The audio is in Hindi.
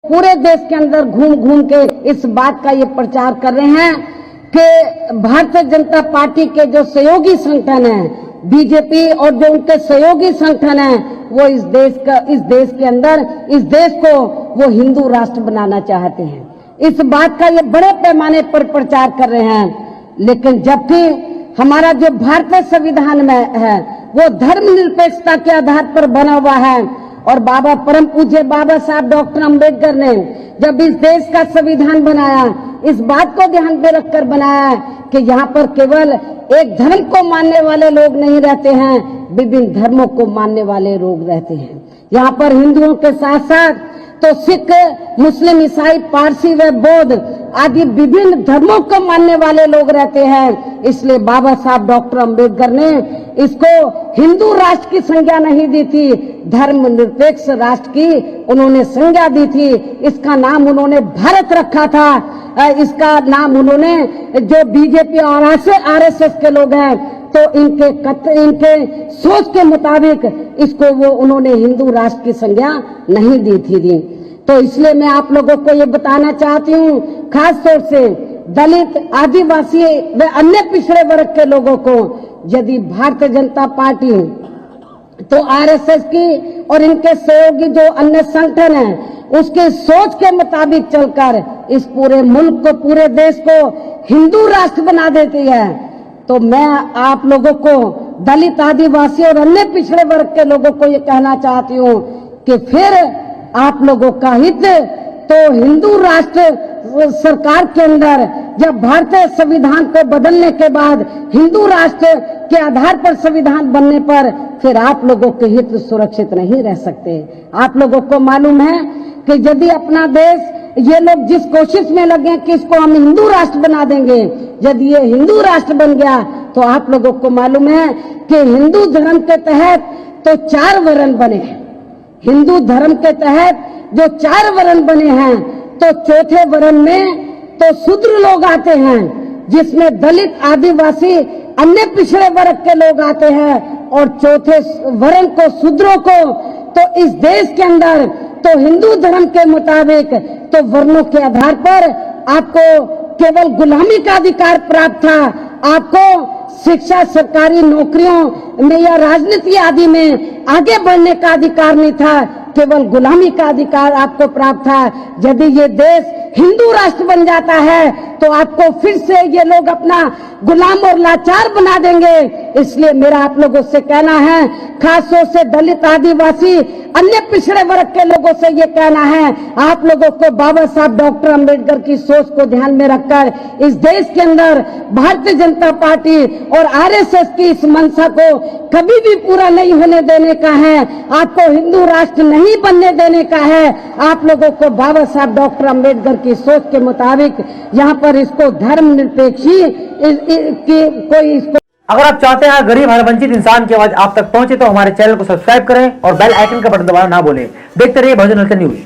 पूरे देश के अंदर घूम घूम के इस बात का ये प्रचार कर रहे हैं कि भारतीय जनता पार्टी के जो सहयोगी संगठन है बीजेपी और जो उनके सहयोगी संगठन है वो इस देश के अंदर इस देश को वो हिंदू राष्ट्र बनाना चाहते हैं। इस बात का ये बड़े पैमाने पर प्रचार कर रहे हैं, लेकिन जबकि हमारा जो भारतीय संविधान में है वो धर्मनिरपेक्षता के आधार पर बना हुआ है और बाबा परम पूज्य बाबा साहब डॉक्टर अंबेडकर ने जब इस देश का संविधान बनाया इस बात को ध्यान में रखकर बनाया कि यहाँ पर केवल एक धर्म को मानने वाले लोग नहीं रहते हैं, विभिन्न धर्मों को मानने वाले लोग रहते हैं। यहाँ पर हिंदुओं के साथ साथ तो सिख, मुस्लिम, ईसाई, पारसी व बौद्ध आदि विभिन्न धर्मों को मानने वाले लोग रहते हैं। इसलिए बाबा साहब डॉक्टर अंबेडकर ने इसको हिंदू राष्ट्र की संज्ञा नहीं दी थी, धर्मनिरपेक्ष राष्ट्र की उन्होंने संज्ञा दी थी। इसका नाम उन्होंने भारत रखा था। इसका नाम उन्होंने जो बीजेपी और आरएसएस के लोग हैं तो इनके सोच के मुताबिक इसको वो उन्होंने हिंदू राष्ट्र की संज्ञा नहीं दी थी। तो इसलिए मैं आप लोगों को ये बताना चाहती हूँ, खास तौर से दलित, आदिवासी व अन्य पिछड़े वर्ग के लोगों को, यदि भारतीय जनता पार्टी तो आरएसएस की और इनके सहयोगी जो अन्य संगठन हैं उसके सोच के मुताबिक चलकर इस पूरे मुल्क को, पूरे देश को हिंदू राष्ट्र बना देती है, तो मैं आप लोगों को दलित, आदिवासी और अन्य पिछड़े वर्ग के लोगों को ये कहना चाहती हूँ कि फिर आप लोगों का हित तो हिंदू राष्ट्र सरकार के अंदर जब भारतीय संविधान को बदलने के बाद हिंदू राष्ट्र के आधार पर संविधान बनने पर फिर आप लोगों के हित सुरक्षित नहीं रह सकते। आप लोगों को मालूम है कि यदि अपना देश ये लोग जिस कोशिश में लगे कि इसको हम हिंदू राष्ट्र बना देंगे, यदि ये हिंदू राष्ट्र बन गया तो आप लोगों को मालूम है कि हिंदू धर्म के तहत तो 4 वर्ण बने हैं। हिंदू धर्म के तहत जो 4 वर्ण बने हैं तो चौथे वर्ण में तो शूद्र लोग आते हैं, जिसमें दलित, आदिवासी, अन्य पिछड़े वर्ग के लोग आते हैं और चौथे वर्ण को, शूद्रों को तो इस देश के अंदर तो हिंदू धर्म के मुताबिक तो वर्णों के आधार पर आपको केवल गुलामी का अधिकार प्राप्त था। आपको शिक्षा, सरकारी नौकरियों में या राजनीति आदि में आगे बढ़ने का अधिकार नहीं था, केवल गुलामी का अधिकार आपको प्राप्त था। यदि ये देश हिंदू राष्ट्र बन जाता है तो आपको फिर से ये लोग अपना गुलाम और लाचार बना देंगे। इसलिए मेरा आप लोगों से कहना है, खासतौर से दलित, आदिवासी, अन्य पिछड़े वर्ग के लोगों से ये कहना है, आप लोगों को बाबा साहब डॉक्टर अंबेडकर की सोच को ध्यान में रखकर इस देश के अंदर भारतीय जनता पार्टी और आरएसएस की इस मंशा को कभी भी पूरा नहीं होने देने का है। आपको हिंदू राष्ट्र नहीं बनने देने का है। आप लोगों को बाबा साहब डॉक्टर अंबेडकर की सोच के मुताबिक यहाँ पर इसको धर्मनिरपेक्षी कोई इसको। अगर आप चाहते हैं गरीब हर वंचित इंसान की आवाज आप तक पहुंचे तो हमारे चैनल को सब्सक्राइब करें और बेल आइकन का बटन दबाना ना भूलें। देखते रहिए बहुजन न्यूज।